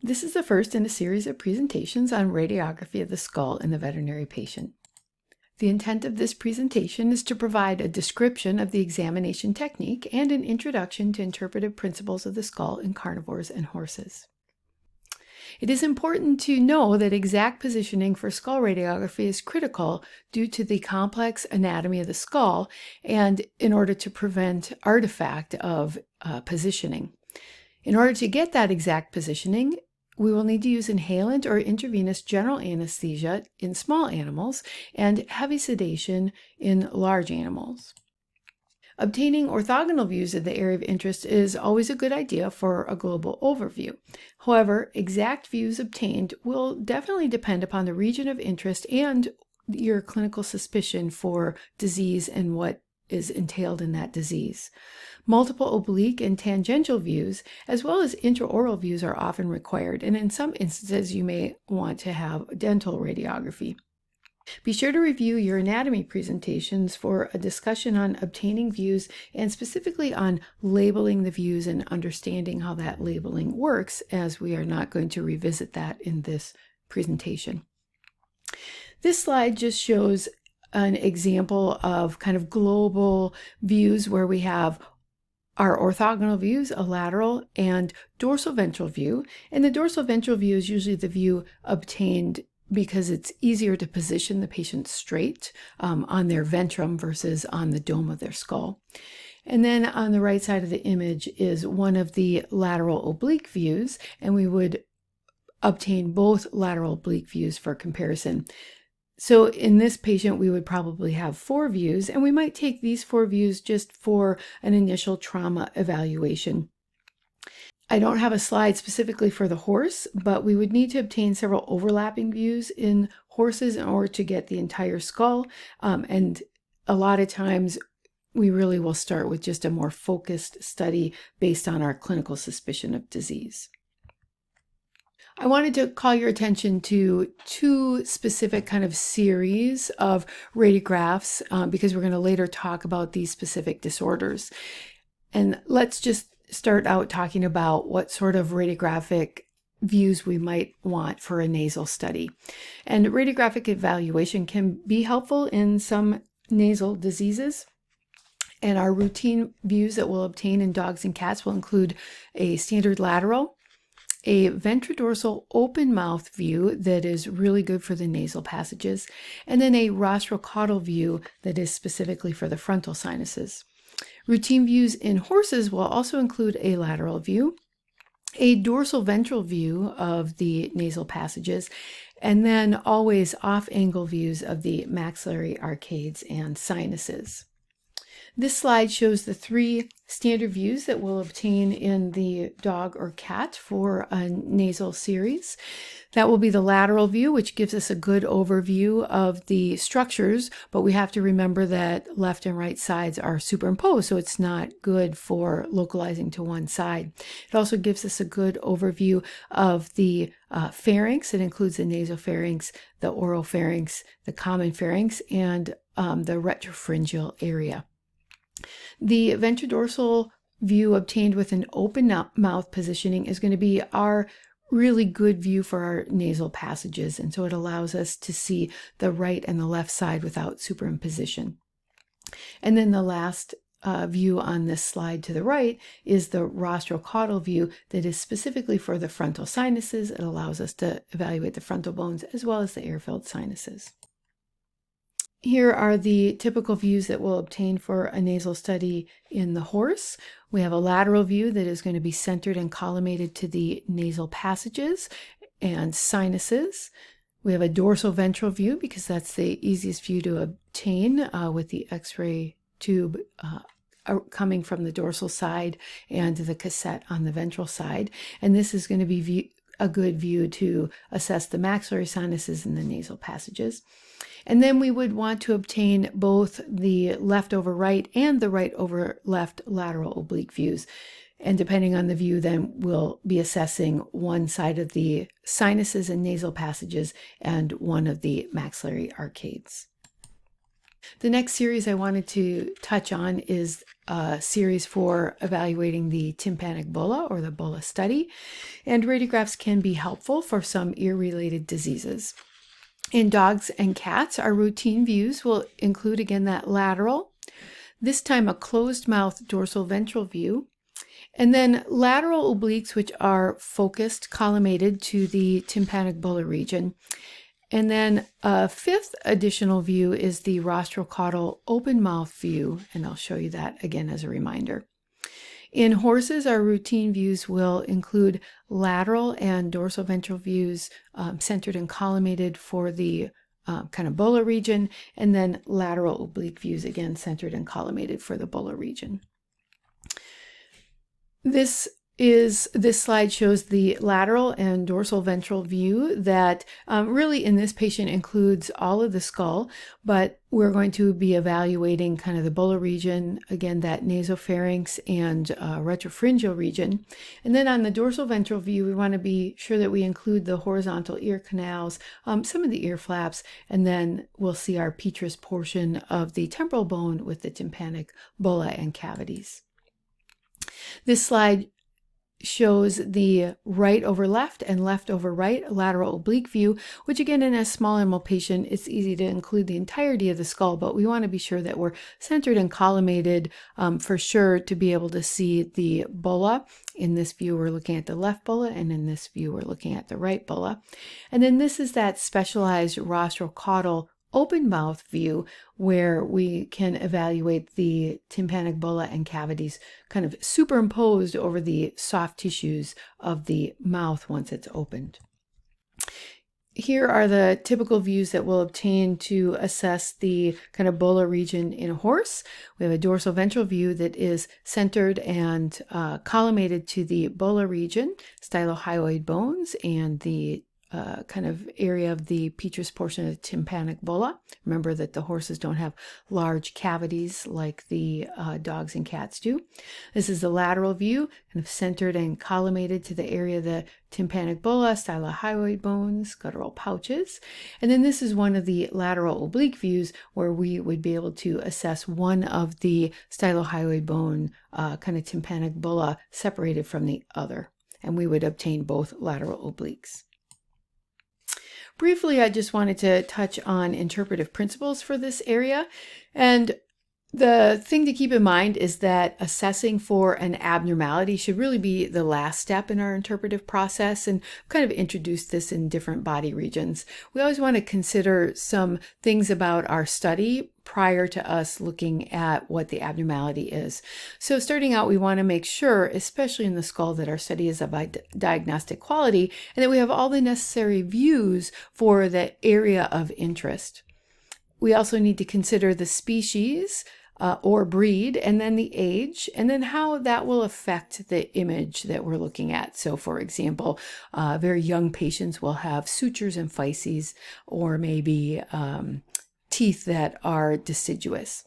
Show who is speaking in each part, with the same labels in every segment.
Speaker 1: This is the first in a series of presentations on radiography of the skull in the veterinary patient. The intent of this presentation is to provide a description of the examination technique and an introduction to interpretive principles of the skull in carnivores and horses. It is important to know that exact positioning for skull radiography is critical due to the complex anatomy of the skull and in order to prevent artifact of positioning. In order to get that exact positioning, we will need to use inhalant or intravenous general anesthesia in small animals and heavy sedation in large animals. Obtaining orthogonal views of the area of interest is always a good idea for a global overview. However, exact views obtained will definitely depend upon the region of interest and your clinical suspicion for disease and what is entailed in that disease. Multiple oblique and tangential views, as well as intraoral views, are often required, and in some instances you may want to have dental radiography. Be sure to review your anatomy presentations for a discussion on obtaining views and specifically on labeling the views and understanding how that labeling works, as we are not going to revisit that in this presentation. This slide just shows an example of kind of global views where we have our orthogonal views, a lateral and dorsal ventral view. And the dorsal ventral view is usually the view obtained because it's easier to position the patient straight on their ventrum versus on the dome of their skull. And then on the right side of the image is one of the lateral oblique views, and we would obtain both lateral oblique views for comparison. So in this patient, we would probably have 4 views, and we might take these 4 views just for an initial trauma evaluation. I don't have a slide specifically for the horse, but we would need to obtain several overlapping views in horses in order to get the entire skull. And a lot of times we really will start with just a more focused study based on our clinical suspicion of disease. I wanted to call your attention to 2 specific kind of series of radiographs because we're going to later talk about these specific disorders. And let's just start out talking about what sort of radiographic views we might want for a nasal study. And radiographic evaluation can be helpful in some nasal diseases. And our routine views that we'll obtain in dogs and cats will include a standard lateral, a ventrodorsal open mouth view that is really good for the nasal passages, and then a rostrocaudal view that is specifically for the frontal sinuses. Routine views in horses will also include a lateral view, a dorsal ventral view of the nasal passages, and then always off-angle views of the maxillary arcades and sinuses. This slide shows the 3 standard views that we'll obtain in the dog or cat for a nasal series. That will be the lateral view, which gives us a good overview of the structures, but we have to remember that left and right sides are superimposed, so it's not good for localizing to one side. It also gives us a good overview of the pharynx. It includes the nasopharynx, the oropharynx, the common pharynx, and the retropharyngeal area. The ventrodorsal view obtained with an open mouth positioning is going to be our really good view for our nasal passages, and so it allows us to see the right and the left side without superimposition. And then the last view on this slide to the right is the rostrocaudal view that is specifically for the frontal sinuses. It allows us to evaluate the frontal bones as well as the air-filled sinuses. Here are the typical views that we'll obtain for a nasal study in the horse. We have a lateral view that is going to be centered and collimated to the nasal passages and sinuses. We have a dorsal ventral view because that's the easiest view to obtain with the X-ray tube coming from the dorsal side and the cassette on the ventral side. And this is going to be a good view to assess the maxillary sinuses and the nasal passages. And then we would want to obtain both the left over right and the right over left lateral oblique views. And depending on the view, then we'll be assessing one side of the sinuses and nasal passages and one of the maxillary arcades. The next series I wanted to touch on is a series for evaluating the tympanic bulla or the bulla study, and radiographs can be helpful for some ear-related diseases. In dogs and cats, our routine views will include again that lateral, this time a closed mouth dorsal ventral view, and then lateral obliques, which are focused, collimated to the tympanic bulla region. And then a fifth additional view is the rostrocaudal open mouth view, and I'll show you that again as a reminder. In horses, our routine views will include lateral and dorsal ventral views centered and collimated for the kind of bulla region, and then lateral oblique views again centered and collimated for the bulla region. This slide shows the lateral and dorsal ventral view that really in this patient includes all of the skull, but we're going to be evaluating kind of the bulla region, again, that nasopharynx and retropharyngeal region. And then on the dorsal ventral view, we want to be sure that we include the horizontal ear canals, some of the ear flaps, and then we'll see our petrous portion of the temporal bone with the tympanic bulla and cavities. This slide shows the right over left and left over right lateral oblique view, which again in a small animal patient, it's easy to include the entirety of the skull, but we want to be sure that we're centered and collimated for sure to be able to see the bulla. In this view, we're looking at the left bulla, and in this view, we're looking at the right bulla. And then this is that specialized rostrocaudal open mouth view where we can evaluate the tympanic bulla and cavities kind of superimposed over the soft tissues of the mouth once it's opened. Here are the typical views that we'll obtain to assess the kind of bulla region in a horse. We have a dorsal ventral view that is centered and collimated to the bulla region, stylohyoid bones, and the kind of area of the petrous portion of the tympanic bulla. Remember that the horses don't have large cavities like the dogs and cats do. This is the lateral view, kind of centered and collimated to the area of the tympanic bulla, stylohyoid bones, guttural pouches. And then this is one of the lateral oblique views where we would be able to assess one of the stylohyoid bone, kind of tympanic bulla separated from the other. And we would obtain both lateral obliques. Briefly, I just wanted to touch on interpretive principles for this area. And the thing to keep in mind is that assessing for an abnormality should really be the last step in our interpretive process, and I've kind of introduced this in different body regions. We always want to consider some things about our study prior to us looking at what the abnormality is. So starting out, we want to make sure, especially in the skull, that our study is of diagnostic quality and that we have all the necessary views for the area of interest. We also need to consider the species or breed, and then the age, and then how that will affect the image that we're looking at. So for example, very young patients will have sutures and physes, or maybe teeth that are deciduous.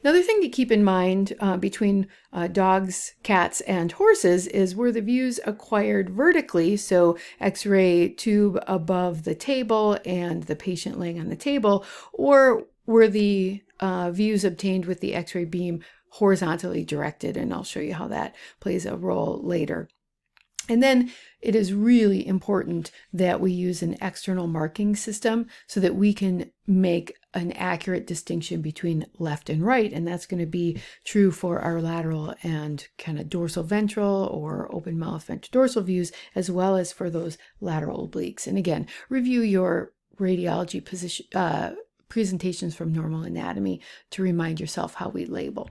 Speaker 1: Another thing to keep in mind between dogs, cats, and horses is were the views acquired vertically, so X-ray tube above the table and the patient laying on the table, or were the views obtained with the X-ray beam horizontally directed, and I'll show you how that plays a role later. And then it is really important that we use an external marking system so that we can make an accurate distinction between left and right. And that's going to be true for our lateral and kind of dorsal ventral or open mouth ventrodorsal views, as well as for those lateral obliques. And again, review your radiology presentations from Normal Anatomy to remind yourself how we label.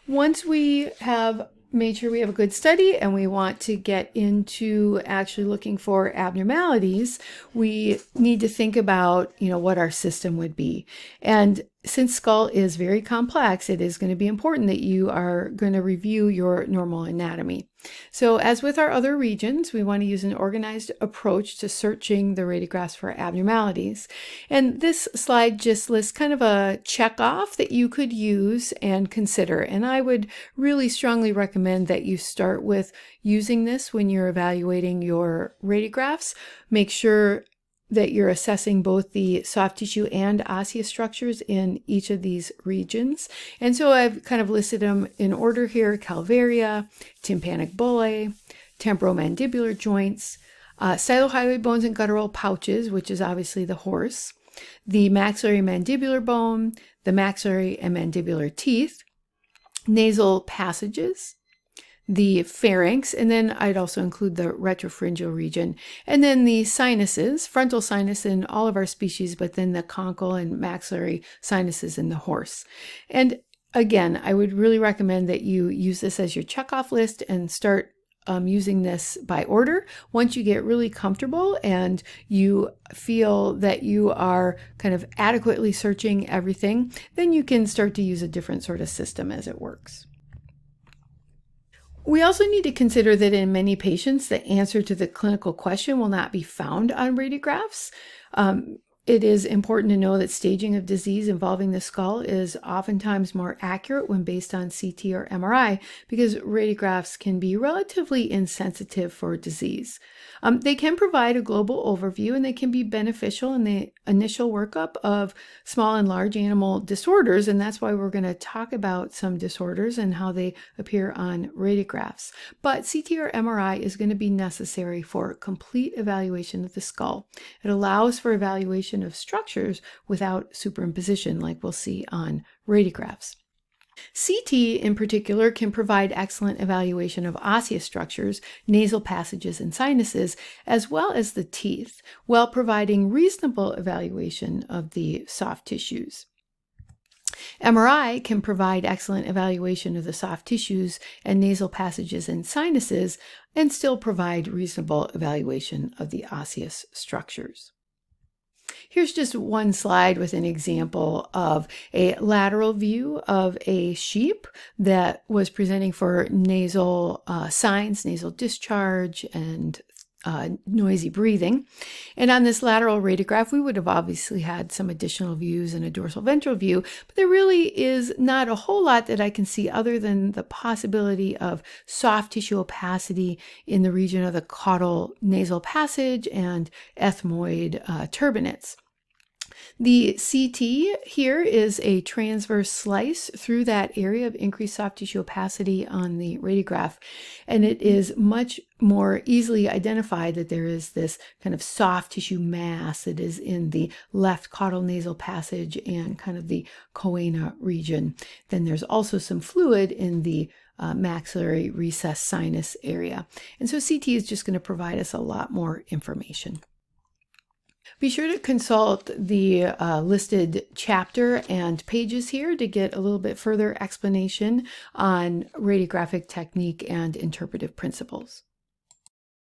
Speaker 1: Once we have made sure we have a good study and we want to get into actually looking for abnormalities, we need to think about, what our system would be. And since skull is very complex, it is going to be important that you are going to review your normal anatomy. So as with our other regions, we want to use an organized approach to searching the radiographs for abnormalities. And this slide just lists kind of a check off that you could use and consider. And I would really strongly recommend that you start with using this when you're evaluating your radiographs. Make sure that you're assessing both the soft tissue and osseous structures in each of these regions. And so I've kind of listed them in order here: calvaria, tympanic bullae, temporomandibular joints, stylohyoid bones and guttural pouches, which is obviously the horse, the maxillary mandibular bone, the maxillary and mandibular teeth, nasal passages, the pharynx, and then I'd also include the retropharyngeal region, and then the sinuses, frontal sinus in all of our species, but then the conchal and maxillary sinuses in the horse. And again, I would really recommend that you use this as your checkoff list and start using this by order. Once you get really comfortable and you feel that you are kind of adequately searching everything, then you can start to use a different sort of system as it works. We also need to consider that in many patients, the answer to the clinical question will not be found on radiographs. It is important to know that staging of disease involving the skull is oftentimes more accurate when based on CT or MRI, because radiographs can be relatively insensitive for disease. They can provide a global overview, and they can be beneficial in the initial workup of small and large animal disorders, and that's why we're going to talk about some disorders and how they appear on radiographs. But CT or MRI is going to be necessary for complete evaluation of the skull. It allows for evaluation of structures without superimposition, like we'll see on radiographs. CT in particular can provide excellent evaluation of osseous structures, nasal passages and sinuses, as well as the teeth, while providing reasonable evaluation of the soft tissues. MRI can provide excellent evaluation of the soft tissues and nasal passages and sinuses, and still provide reasonable evaluation of the osseous structures. Here's just one slide with an example of a lateral view of a sheep that was presenting for nasal signs, nasal discharge, and noisy breathing. And on this lateral radiograph, we would have obviously had some additional views and a dorsal ventral view, but there really is not a whole lot that I can see other than the possibility of soft tissue opacity in the region of the caudal nasal passage and ethmoid turbinates. The CT here is a transverse slice through that area of increased soft tissue opacity on the radiograph, and it is much more easily identified that there is this kind of soft tissue mass that is in the left caudal nasal passage and kind of the choana region. Then there's also some fluid in the maxillary recess sinus area. And so CT is just going to provide us a lot more information. Be sure to consult the listed chapter and pages here to get a little bit further explanation on radiographic technique and interpretive principles.